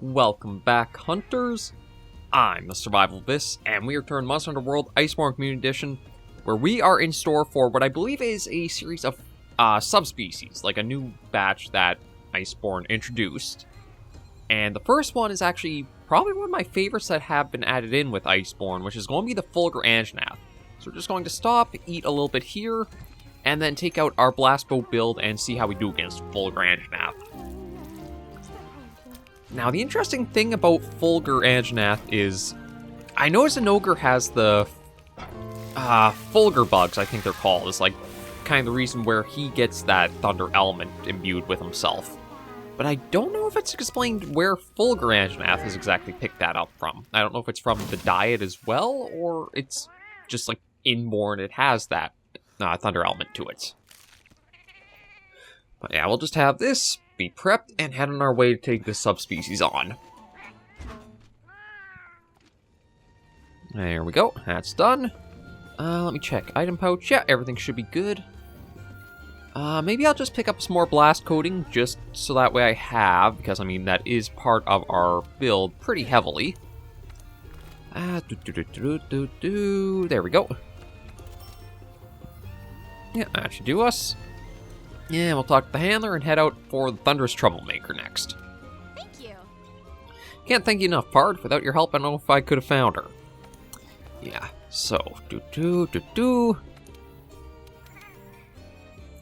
Welcome back, hunters. I'm the SurvivalVis, and we return Monster Hunter World Iceborne Community Edition, where we are in store for what I believe is a series of subspecies, like a new batch that Iceborne introduced. And the first one is actually probably one of my favorites that have been added in with Iceborne, which is going to be the Fulgur Anjanath. So we're just going to stop, eat a little bit here, and then take out our blast bow build and see how we do against Fulgur Anjanath. Now, the interesting thing about Fulgur Anjanath is, I noticed an ogre has the Fulgur bugs, I think they're called, is like kind of the reason where he gets that thunder element imbued with himself. But I don't know if it's explained where Fulgur Anjanath has exactly picked that up from. I don't know if it's from the diet as well, or it's just like inborn, it has that thunder element to it. But yeah, we'll just have this, be prepped, and head on our way to take this subspecies on. There we go, that's done. Let me check. Item pouch, yeah, everything should be good. Maybe I'll just pick up some more blast coating, just so that way I have, because I mean, that is part of our build pretty heavily. There we go. Yeah, that should do us. Yeah, we'll talk to the handler and head out for the Thunderous Troublemaker next. Thank you. Can't thank you enough, Pard. Without your help, I don't know if I could have found her. Yeah, so,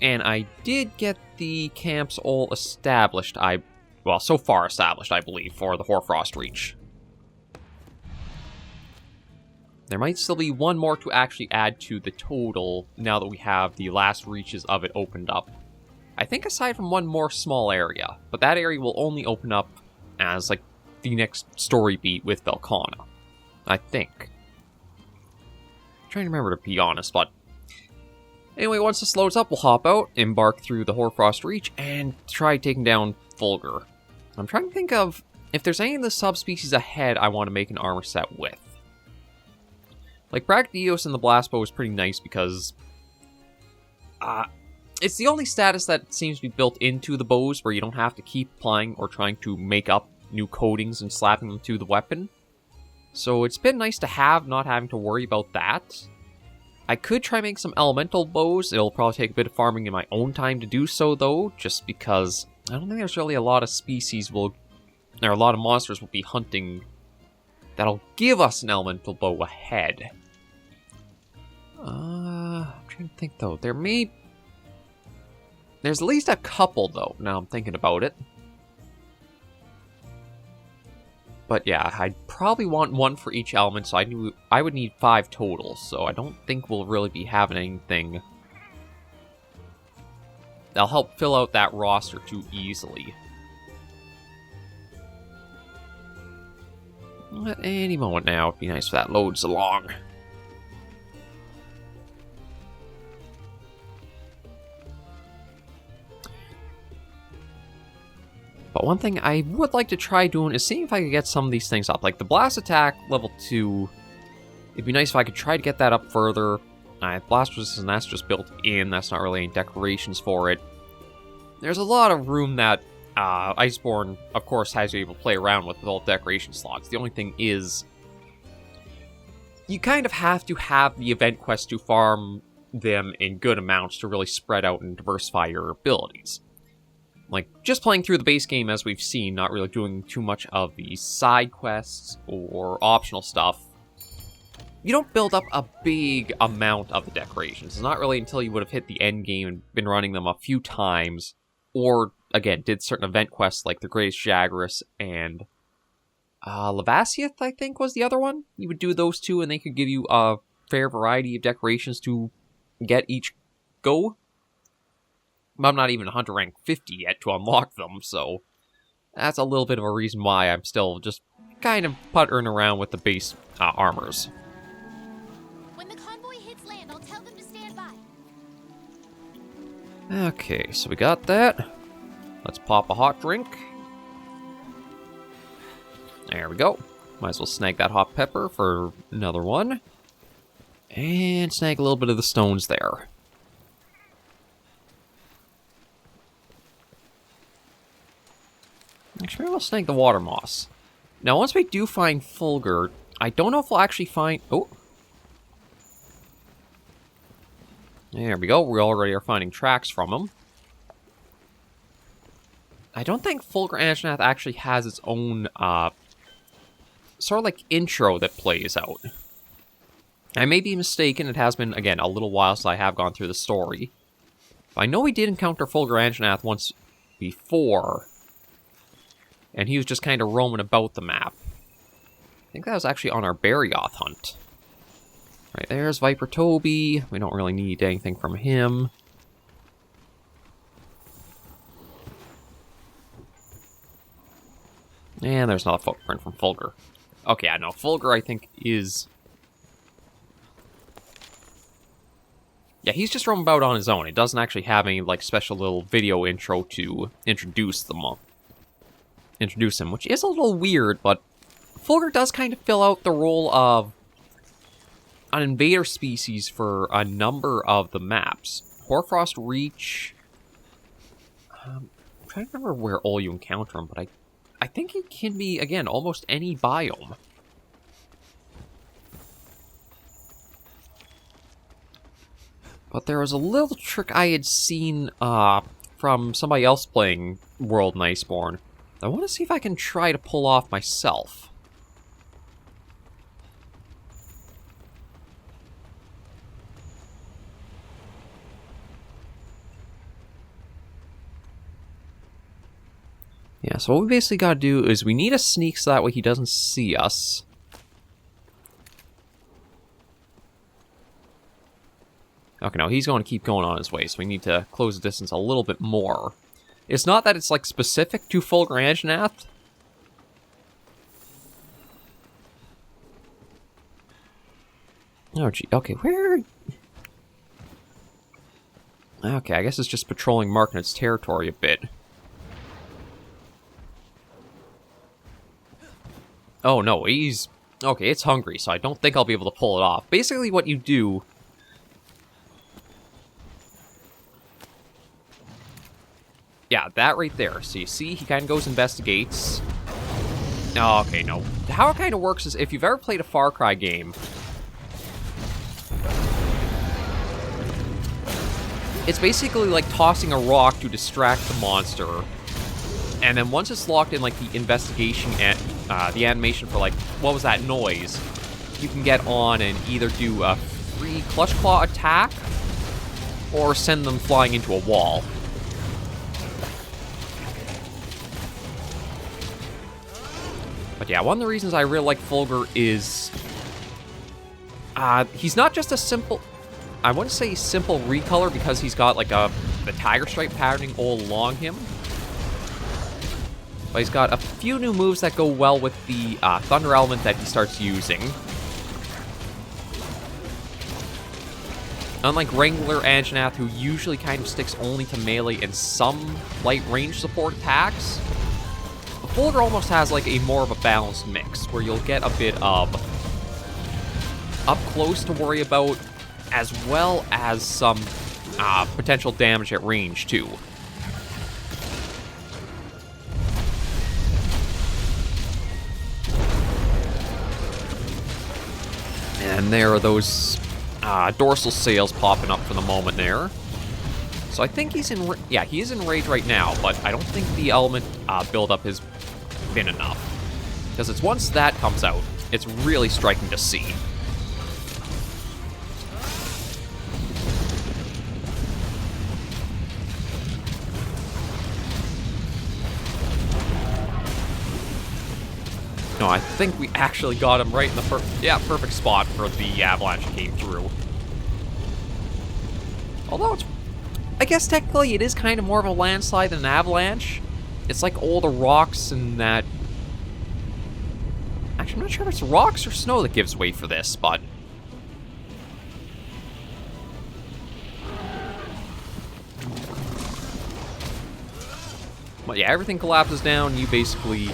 And I did get the camps all established, well, so far established, I believe, for the Hoarfrost Reach. There might still be one more to actually add to the total now that we have the last reaches of it opened up. I think aside from one more small area, but that area will only open up as, like, the next story beat with Velkhana. I think. I'm trying to remember, to be honest, but... Anyway, once this loads up, we'll hop out, embark through the Hoarfrost Reach, and try taking down Fulgur. I'm trying to think of if there's any of the subspecies ahead I want to make an armor set with. Like, Brachydios and the Blast Bow is pretty nice because... it's the only status that seems to be built into the bows where you don't have to keep applying or trying to make up new coatings and slapping them to the weapon. So it's been nice to have, not having to worry about that. I could try make some elemental bows. It'll probably take a bit of farming in my own time to do so, though, just because I don't think there's really a lot of species or a lot of monsters will be hunting that'll give us an elemental bow ahead. I'm trying to think, though. There's at least a couple, though, now I'm thinking about it. But yeah, I'd probably want one for each element, so I would need 5 total, so I don't think we'll really be having anything that'll help fill out that roster too easily. At any moment now, it'd be nice if that loads along. But one thing I would like to try doing is seeing if I could get some of these things up. Like the blast attack level 2, it'd be nice if I could try to get that up further. Blast resistance, that's just built in. That's not really any decorations for it. There's a lot of room that Iceborne, of course, has you able to play around with all decoration slots. The only thing is, you kind of have to have the event quest to farm them in good amounts to really spread out and diversify your abilities. Like, just playing through the base game, as we've seen, not really doing too much of the side quests or optional stuff, you don't build up a big amount of the decorations. It's not really until you would have hit the end game and been running them a few times, or, again, did certain event quests like the Greatest Jagras and Levasiath, I think, was the other one. You would do those two, and they could give you a fair variety of decorations to get each go. I'm not even Hunter rank 50 yet to unlock them, so that's a little bit of a reason why I'm still just kind of puttering around with the base armors. When the convoy hits land, I'll tell them to stand by. Okay, so we got that. Let's pop a hot drink. There we go. Might as well snag that hot pepper for another one. And snag a little bit of the stones there. Actually, maybe I'll snag the water moss. Now, once we do find Fulgur, I don't know if we'll actually find... Oh! There we go. We already are finding tracks from him. I don't think Fulgur Anjanath actually has its own, sort of like intro that plays out. I may be mistaken. It has been, again, a little while since I have gone through the story. But I know we did encounter Fulgur Anjanath once before. And he was just kind of roaming about the map. I think that was actually on our Barioth hunt. Right, there's Viper Toby. We don't really need anything from him. And there's another footprint from Fulgur. Okay, I know. Fulgur, I think, is... Yeah, he's just roaming about on his own. It doesn't actually have any, like, special little video intro to introduce him, which is a little weird, but Fulgur does kind of fill out the role of an invader species for a number of the maps. Hoarfrost Reach... I'm trying to remember where all you encounter him, but I think it can be, again, almost any biome. But there was a little trick I had seen from somebody else playing World in Iceborne. I want to see if I can try to pull off myself. Yeah, so what we basically got to do is we need to sneak so that way he doesn't see us. Okay, no, he's going to keep going on his way, so we need to close the distance a little bit more. It's not that it's, like, specific to Fulgur Anjanath. Oh, gee, okay, where... Okay, I guess it's just patrolling, marking its territory a bit. Oh, no, he's... Okay, it's hungry, so I don't think I'll be able to pull it off. Basically, what you do... Yeah, that right there. So you see, he kind of goes investigates. Oh, okay, no. How it kind of works is, if you've ever played a Far Cry game... It's basically like tossing a rock to distract the monster. And then once it's locked in, like, the investigation and the animation for, like, what was that noise, you can get on and either do a free Clutch Claw attack or send them flying into a wall. But yeah, one of the reasons I really like Fulgur is... he's not just a simple... I wouldn't say simple recolor because he's got, like, the tiger stripe patterning all along him. But he's got a few new moves that go well with the thunder element that he starts using. Unlike Regular Anjanath, who usually kind of sticks only to melee and some light range support attacks, Fulgur almost has like a more of a balanced mix, where you'll get a bit of up close to worry about, as well as some potential damage at range too. And there are those dorsal sails popping up for the moment there. So I think he's in... Yeah, he is in rage right now, but I don't think the element buildup has been enough. Because it's once that comes out, it's really striking to see. No, I think we actually got him right in the perfect spot for the Avalanche came through. Although it's... I guess technically it is kind of more of a landslide than an avalanche. It's like all the rocks and that... Actually, I'm not sure if it's rocks or snow that gives way for this, but... But yeah, everything collapses down, you basically...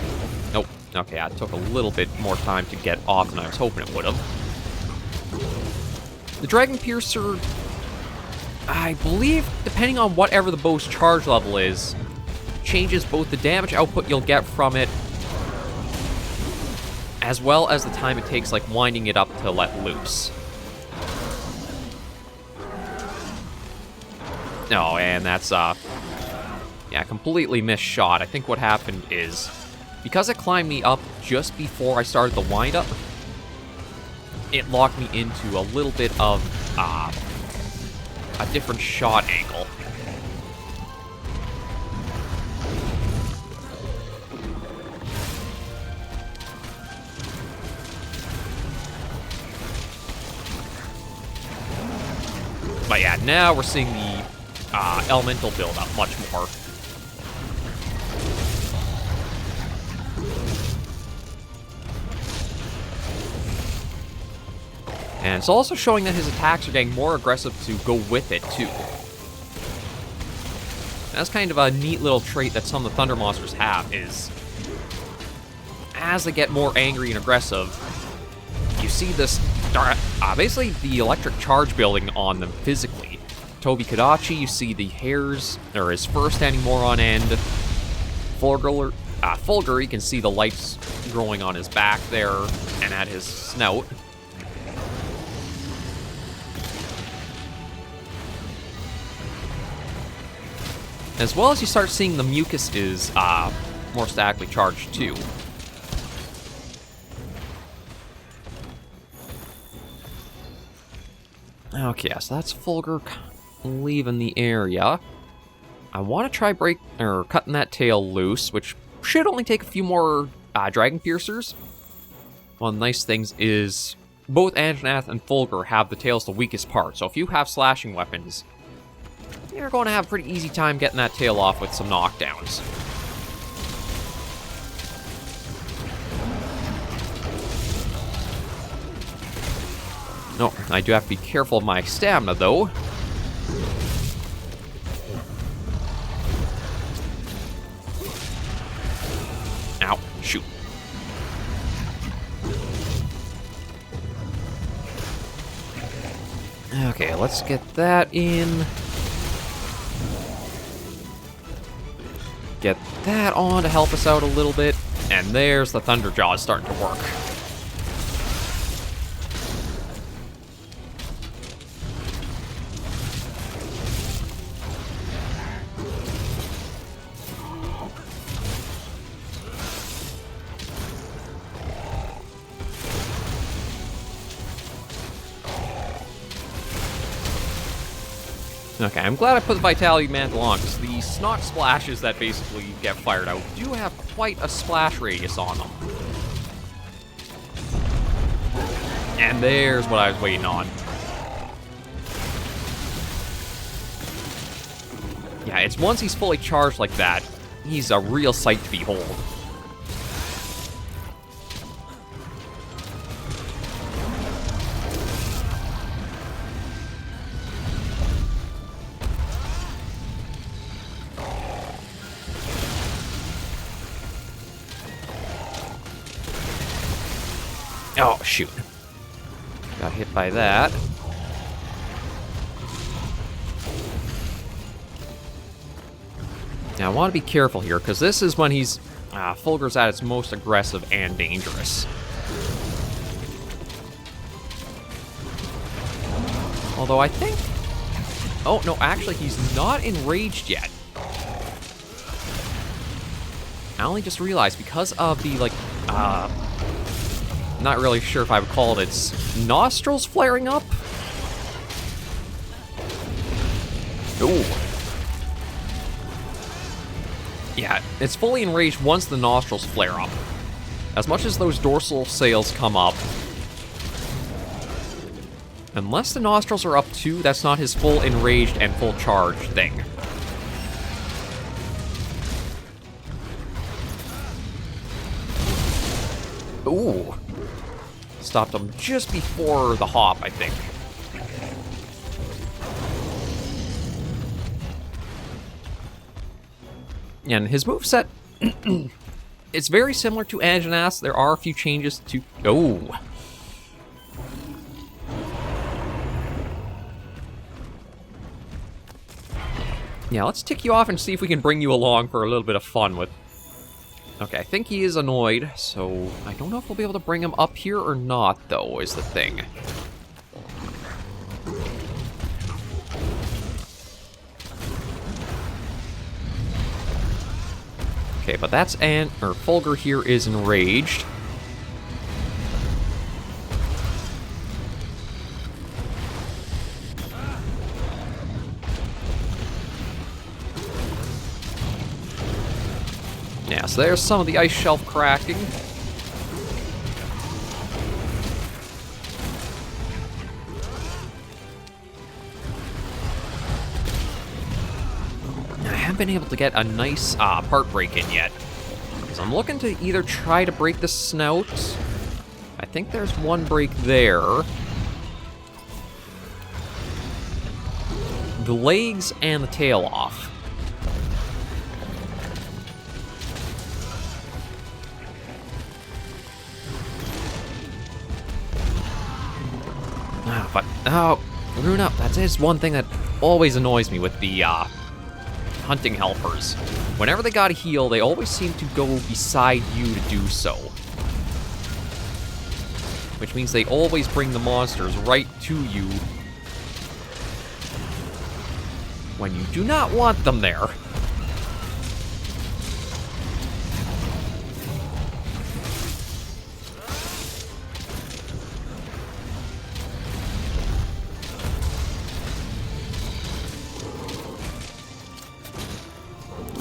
Nope. Okay, it took a little bit more time to get off than I was hoping it would have. The Dragon Piercer, I believe, depending on whatever the bow's charge level is, changes both the damage output you'll get from it, as well as the time it takes, like, winding it up to let loose. Oh, and that's, yeah, completely missed shot. I think what happened is, because it climbed me up just before I started the wind-up, it locked me into a little bit of, a different shot angle. But yeah, now we're seeing the elemental build up much more. And it's also showing that his attacks are getting more aggressive to go with it, too. That's kind of a neat little trait that some of the Thunder monsters have, is as they get more angry and aggressive, you see this, basically the electric charge building on them physically. Toby Kadachi, you see the hairs, or his fur standing more on end. Fulgur, you can see the lights growing on his back there and at his snout. As well as you start seeing the mucus is more statically charged too. Okay, so that's Fulgur leaving the area. I want to try cutting that tail loose, which should only take a few more dragon piercers. One of the nice things is both Anjanath and Fulgur have the tails the weakest part, so if you have slashing weapons, you're going to have a pretty easy time getting that tail off with some knockdowns. No, I do have to be careful of my stamina, though. Ow, shoot. Okay, let's get that in. Get that on to help us out a little bit. And there's the Thunderjaws starting to work. Okay, I'm glad I put the Vitality Mantle on, because the snot splashes that basically get fired out do have quite a splash radius on them. And there's what I was waiting on. Yeah, it's once he's fully charged like that, he's a real sight to behold. Oh, shoot. Got hit by that. Now, I want to be careful here, because this is when he's... Fulgur's at its most aggressive and dangerous. Although I think... Oh, no, actually, he's not enraged yet. I only just realized, because of the, like, not really sure if I would call it its nostrils flaring up. Ooh. Yeah, it's fully enraged once the nostrils flare up. As much as those dorsal sails come up, unless the nostrils are up too, that's not his full enraged and full charge thing. Ooh. Stopped him just before the hop, I think. And his moveset, it's very similar to Anjanath. There are a few changes to... Oh. Yeah, let's tick you off and see if we can bring you along for a little bit of fun with Okay, I think he is annoyed, so I don't know if we'll be able to bring him up here or not, though, is the thing. Okay, but that's Fulgur here is enraged. Yeah, so there's some of the ice shelf cracking. I haven't been able to get a nice part break in yet. So I'm looking to either try to break the snout. I think there's one break there. The legs and the tail off. But, Runa, that is one thing that always annoys me with the, hunting helpers. Whenever they gotta heal, they always seem to go beside you to do so. Which means they always bring the monsters right to you when you do not want them there.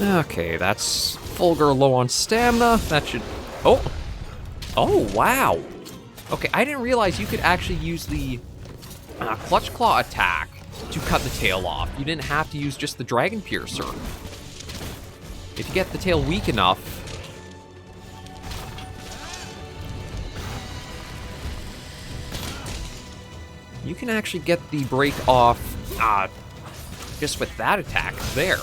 Okay, that's Fulgur low on stamina. That should... Oh! Oh, wow! Okay, I didn't realize you could actually use the Clutch Claw attack to cut the tail off. You didn't have to use just the Dragon Piercer. If you get the tail weak enough... you can actually get the break off just with that attack there.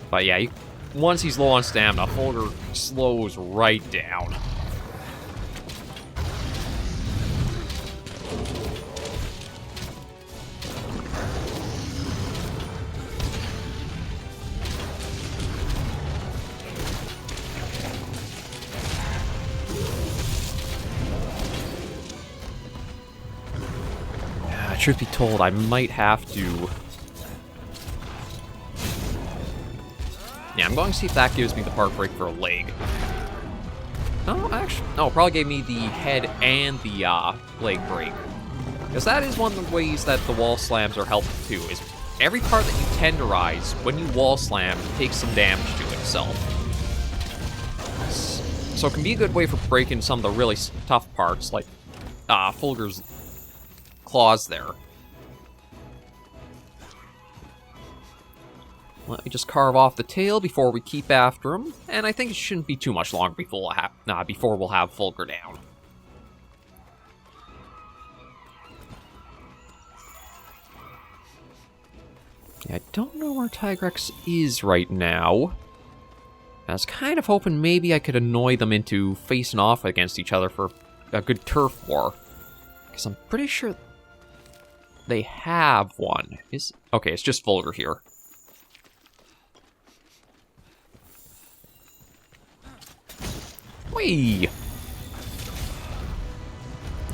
But yeah, once he's low on stamina, Fulgur slows right down. Truth be told, I might have to... yeah, I'm going to see if that gives me the part break for a leg. Oh, actually, no, it probably gave me the head and the leg break. Because that is one of the ways that the wall slams are helpful too, is every part that you tenderize, when you wall slam, takes some damage to itself. So it can be a good way for breaking some of the really tough parts, like Fulgur's claws there. Let me just carve off the tail before we keep after him, and I think it shouldn't be too much longer before we'll have Fulgur down. Yeah, I don't know where Tigrex is right now. I was kind of hoping maybe I could annoy them into facing off against each other for a good turf war. Because I'm pretty sure they have one. Okay, it's just Fulgur here. Whee!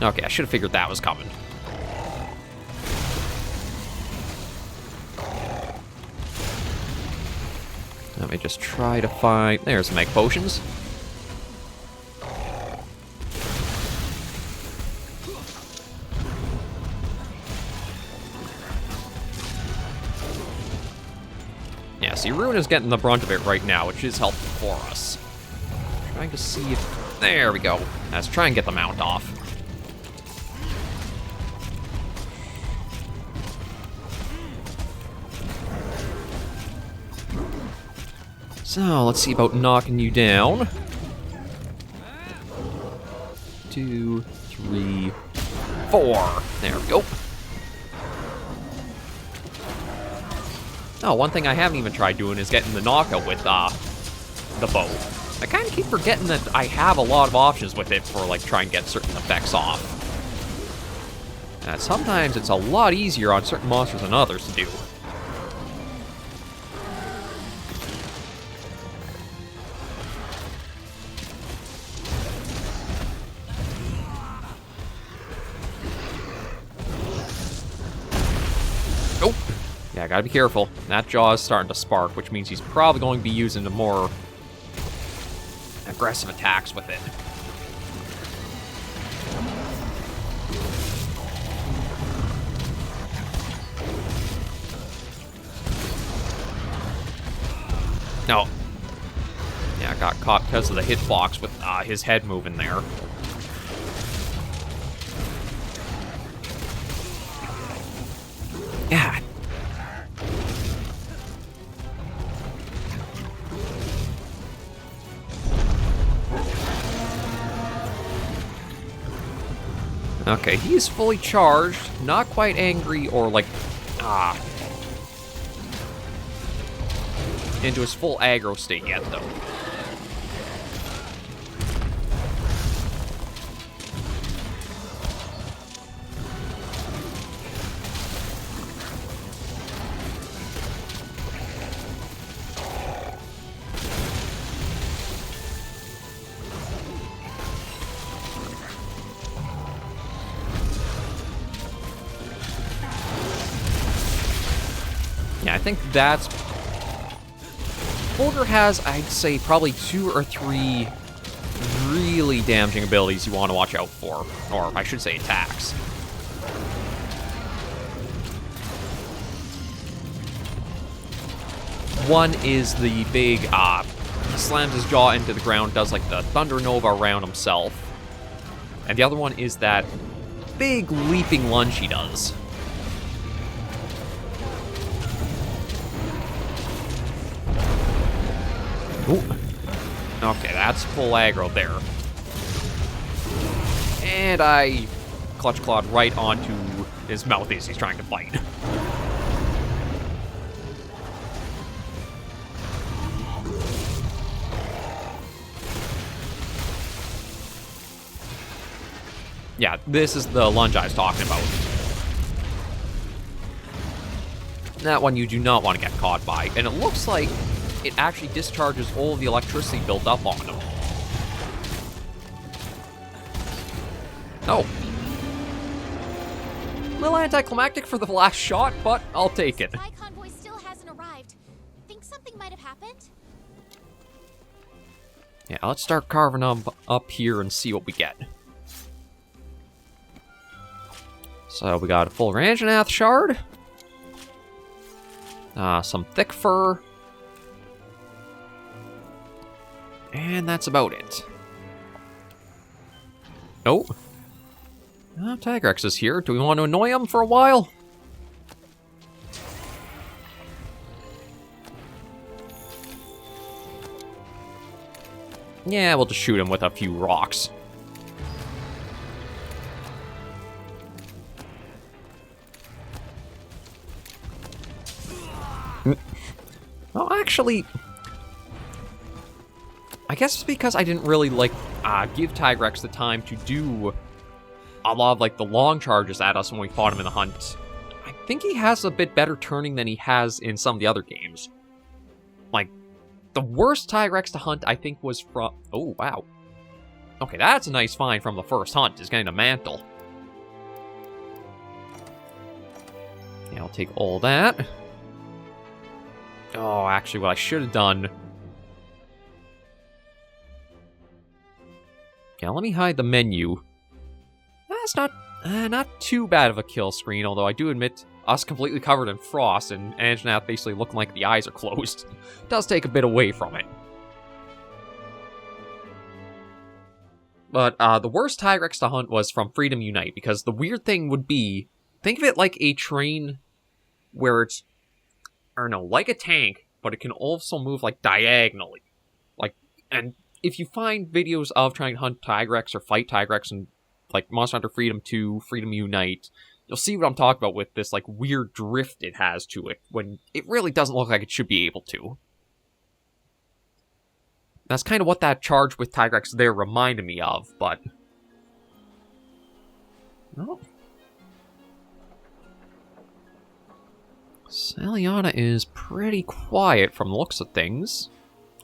Okay, I should have figured that was coming. Let me just try to find... there's some egg potions. Yeah, see, Runa's getting the brunt of it right now, which is helpful for us. Trying to see if... there we go. Let's try and get the mount off. So, let's see about knocking you down. 2, 3, 4. There we go. Oh, one thing I haven't even tried doing is getting the knockout with the bow. I kind of keep forgetting that I have a lot of options with it for, like, trying to get certain effects off. Sometimes it's a lot easier on certain monsters than others to do. Nope. Yeah, gotta be careful. That jaw is starting to spark, which means he's probably going to be using the more aggressive attacks with it. No. Yeah, I got caught because of the hitbox with his head moving there. Yeah. Okay, he's fully charged, not quite angry or like, into his full aggro state yet, though. Yeah, I think that's... Fulgur has, I'd say, probably 2 or 3 really damaging abilities you want to watch out for. Or, I should say, attacks. One is the big, he slams his jaw into the ground, does like the Thunder Nova around himself. And the other one is that big leaping lunge he does. Ooh. Okay, that's full aggro there. And I clutch clawed right onto his mouth as he's trying to bite. Yeah, this is the lunge I was talking about. That one you do not want to get caught by, and it looks like it actually discharges all of the electricity built up on him. Oh. A little anticlimactic for the last shot, but I'll take it. The supply convoy still hasn't arrived. Think something might have happened? Yeah, let's start carving up here and see what we get. So we got a Fulgur Anjanath shard. Some thick fur. And that's about it. Oh. Tigrex is here. Do we want to annoy him for a while? Yeah, we'll just shoot him with a few rocks. Well, actually... I guess it's because I didn't really, like, give Tigrex the time to do a lot of, like, the long charges at us when we fought him in the hunt. I think he has a bit better turning than he has in some of the other games. Like, the worst Tigrex to hunt, I think, was from... Oh, wow. Okay, that's a nice find from the first hunt, is getting a mantle. Yeah, I'll take all that. Oh, actually, what I should have done... Yeah, let me hide the menu. That's not too bad of a kill screen, although I do admit us completely covered in frost and Anjanath basically looking like the eyes are closed does take a bit away from it. But the worst Tigrex to hunt was from Freedom Unite, because the weird thing would be, think of it like a train where it's, or no, like a tank, but it can also move like diagonally. Like, and if you find videos of trying to hunt Tigrex or fight Tigrex in like Monster Hunter Freedom 2, Freedom Unite, you'll see what I'm talking about with this like weird drift it has to it when it really doesn't look like it should be able to. That's kind of what that charge with Tigrex there reminded me of, but... Oh. Saliana is pretty quiet from the looks of things.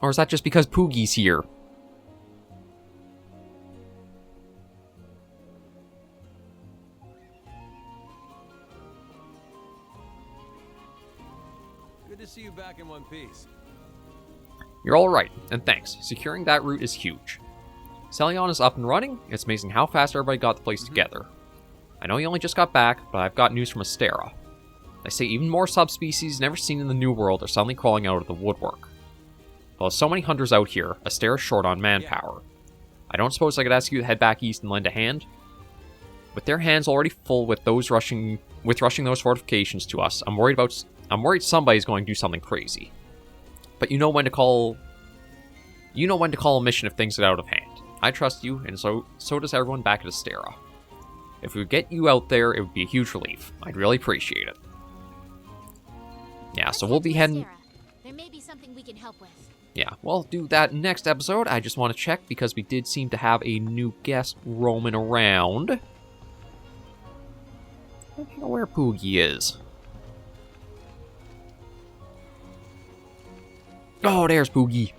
Or is that just because Poogie's here? Good to see you back in one piece. You're alright, and thanks. Securing that route is huge. Saliana's up and running. It's amazing how fast everybody got the place together. I know you only just got back, but I've got news from Astera. They say even more subspecies never seen in the New World are suddenly crawling out of the woodwork. Well, with so many hunters out here, Astera's short on manpower. I don't suppose I could ask you to head back east and lend a hand? With their hands already full with rushing those fortifications to us, I'm worried somebody's going to do something crazy. But you know when to call a mission if things get out of hand. I trust you, and so does everyone back at Astera. If we could get you out there, it would be a huge relief. I'd really appreciate it. Yeah, so we'll be heading... There may be something we can help with. Yeah, we'll do that next episode. I just want to check, because we did seem to have a new guest roaming around. I don't know where Poogie is. Oh, there's Poogie.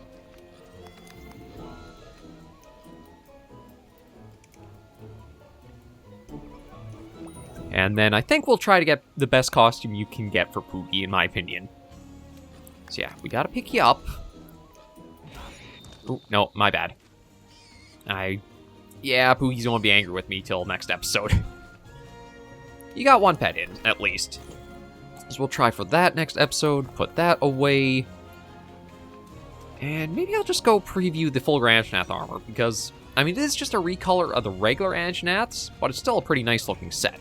And then I think we'll try to get the best costume you can get for Poogie, in my opinion. So yeah, we gotta pick you up. Oh, no, my bad. Yeah, Poogie's gonna be angry with me till next episode. You got one pet in, at least. So we'll try for that next episode, put that away. And maybe I'll just go preview the Fulgur Anjanath armor, because, I mean, it is just a recolor of the regular Anjanaths, but it's still a pretty nice looking set.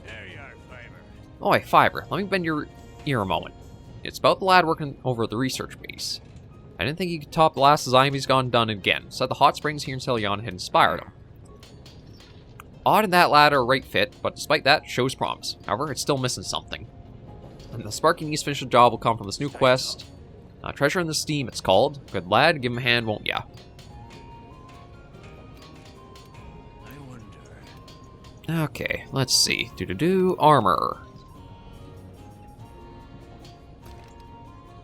There you are, Fiber. Oh, wait, Fiber, let me bend your ear a moment. It's about the lad working over at the research base. I didn't think he could top the last design he's gone done again. Said the hot springs here in Saliana had inspired him. Odd and that lad are a right fit, but despite that, shows promise. However, it's still missing something. And the sparking needs to finish the job will come from this new quest. Treasure in the Steam, it's called. Good lad, give him a hand, won't ya? I wonder. Okay, let's see. Armor.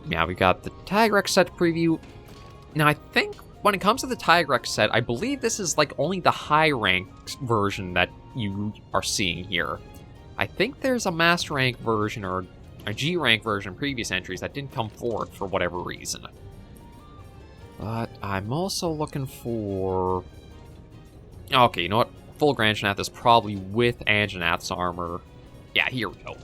Yeah, we got the Tigrex set preview. Now, I think when it comes to the Tigrex set, I believe this is like only the high rank version that you are seeing here. I think there's a master rank version or a G rank version in previous entries that didn't come forward for whatever reason. But I'm also looking for... Okay, you know what? Fulgur Anjanath is probably with Anjanath's armor. Yeah, here we go.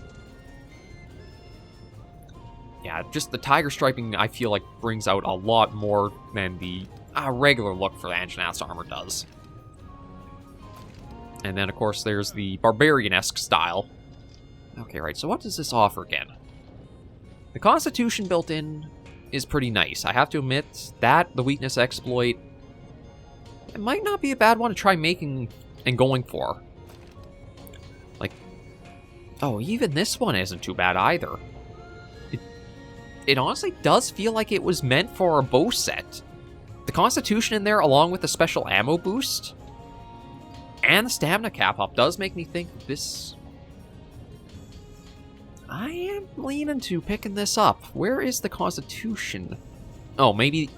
Yeah, just the tiger striping, I feel like, brings out a lot more than the regular look for Anjanath's armor does. And then, of course, there's the barbarian-esque style. Okay, right, so what does this offer again? The Constitution built in is pretty nice. I have to admit that, the weakness exploit, it might not be a bad one to try making and going for. Like, oh, even this one isn't too bad either. It honestly does feel like it was meant for a bow set. The Constitution in there, along with the special ammo boost, and the stamina cap up, does make me think this... I am leaning to picking this up. Where is the Constitution? Oh, maybe...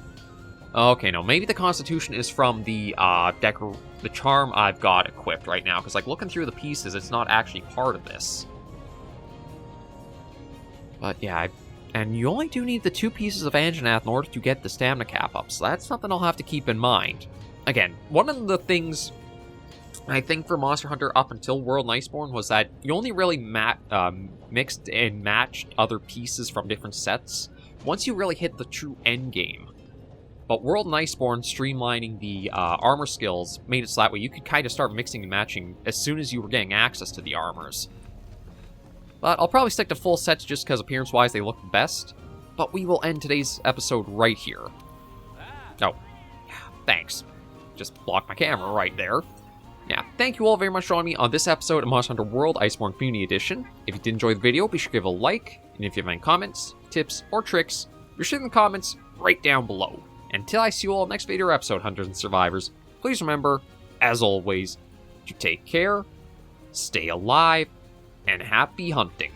Okay, no, maybe the Constitution is from the charm I've got equipped right now, because, like, looking through the pieces, it's not actually part of this. But, yeah, and you only do need the 2 pieces of Anjanath in order to get the stamina cap up, so that's something I'll have to keep in mind. Again, one of the things I think for Monster Hunter up until World and Iceborne was that you only really mixed and matched other pieces from different sets once you really hit the true end game. But World and Iceborne streamlining the armor skills made it so that way you could kind of start mixing and matching as soon as you were getting access to the armors. But I'll probably stick to full sets just because appearance-wise they look the best. But we will end today's episode right here. Oh, thanks. Just blocked my camera right there. Yeah, thank you all very much for joining me on this episode of Monster Hunter World Iceborne Community Edition. If you did enjoy the video, be sure to give it a like. And if you have any comments, tips, or tricks, be sure in the comments right down below. Until I see you all next video or episode, Hunters and Survivors, please remember, as always, to take care, stay alive, and happy hunting.